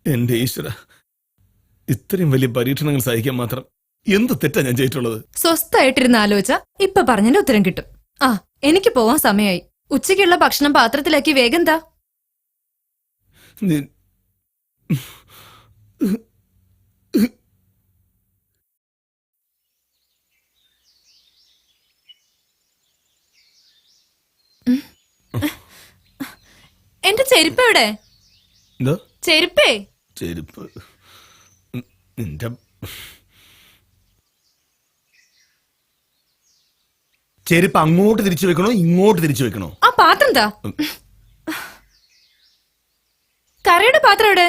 എന്റെ ഈശ്വര, ഇത്രയും വലിയ പരീക്ഷണങ്ങൾ സഹിക്കാൻ മാത്രം എന്ത് തെറ്റാ ഞാൻ ചെയ്തിട്ടുള്ളത്? സ്വസ്ഥായിട്ടിരുന്ന് ആലോചിച്ച ഇപ്പൊ പറഞ്ഞതിന്റെ ഉത്തരം കിട്ടും. ആ, എനിക്ക് പോവാൻ സമയമായി. ഉച്ചയ്ക്കുള്ള ഭക്ഷണം പാത്രത്തിലാക്കി വേഗം താ. നി- എന്റെ ചെരുപ്പ് എവിടെ? എന്തോ ചെരുപ്പേ. ചെരുപ്പ് നിന്റെ ചെരുപ്പ് അങ്ങോട്ട് തിരിച്ചു വെക്കണോ ഇങ്ങോട്ട് തിരിച്ചു വെക്കണോ? ആ പാത്രം താ. കറിയുടെ പാത്രം എവിടെ?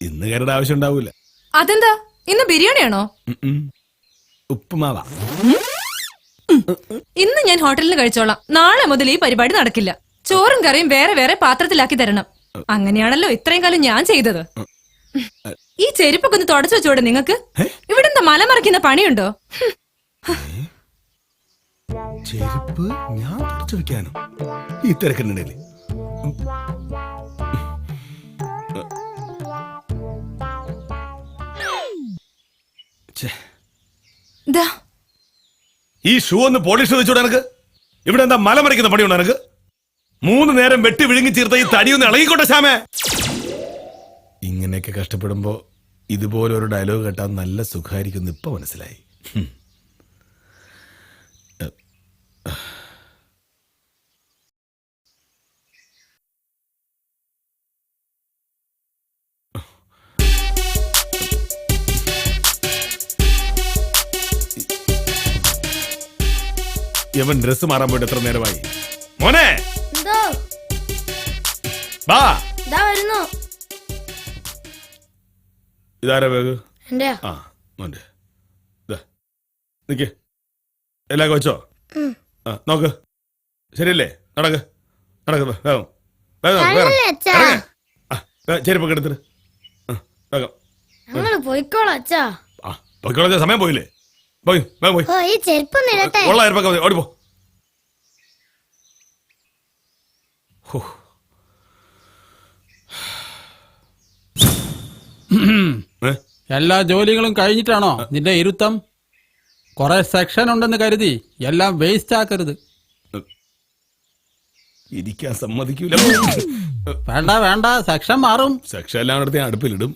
ഇന്ന് കറിയുടെ ആവശ്യം ഉണ്ടാവൂല. അതെന്താ, ഇന്ന് ബിരിയാണിയാണോ? ഉപ്പുമാവാ. ഇന്ന് ഞാൻ ഹോട്ടലിൽ കഴിച്ചോളാം. നാളെ മുതൽ ഈ പരിപാടി നടക്കില്ല. ചോറും കറിയും വേറെ വേറെ പാത്രത്തിലാക്കി തരണം. അങ്ങനെയാണല്ലോ ഇത്രയും കാലം ഞാൻ ചെയ്തത്. ഈ ചെരുപ്പൊക്കെ ഒന്ന് തുടച്ചു വെച്ചോടെ നിങ്ങക്ക്. ഇവിടെ എന്താ മലമറിക്കുന്ന പണിയുണ്ടോ? ചെരുപ്പ് ഞാൻ തുടച്ചു വെക്കാനോ ഈ തിരക്കിനിടയില്? ഈ ഷൂ ഒന്ന് പോളിഷ് വെച്ചോടെ എനക്ക്? ഇവിടെ എന്താ മലമറിക്കുന്ന പണിയുണ്ടോ എനക്ക്? 3 നേരം വെട്ടി വിഴുങ്ങി ചേർത്ത ഈ തടിയൊന്ന് ഇളകിക്കോട്ടെ ശ്യാമേ. ഇങ്ങനെയൊക്കെ കഷ്ടപ്പെടുമ്പോ ഇതുപോലെ ഒരു ഡയലോഗ് കേട്ടാൽ നല്ല സുഖമായിരിക്കും. ഇപ്പൊ മനസ്സിലായി. യവൻ ഡ്രസ് മാറാൻ പോയിട്ട് എത്ര നേരമായി? മോനെ ബാ. ഇതാരാ ബാഗ്? ആ മോന്റെ നിക്ക്. എല്ലാം വെച്ചോ? നോക്ക്. ശരിയല്ലേ? നടക്ക് നടക്ക് വേഗം വേഗം. ചെരുപ്പൊക്കെ എടുത്തിട്ട് പോയിക്കോളാ. സമയം പോയില്ലേ? പോയി വേഗം പോയി. ഉള്ള ചെരുപ്പൊക്കെ മതി. ഓടിപ്പോ. എല്ലാ ജോലികളും കഴിഞ്ഞിട്ടാണോ നിന്റെ ഇരുത്തം? കുറെ സെക്ഷൻ ഉണ്ടെന്ന് കരുതി എല്ലാം വേസ്റ്റ് ആക്കരുത്. ഇരിക്കാൻ സമ്മതിക്കൂല. വേണ്ട വേണ്ട, സെക്ഷൻ മാറും. സെക്ഷൻ എല്ലാം അടുത്ത് ഞാൻ അടുപ്പിലിടും.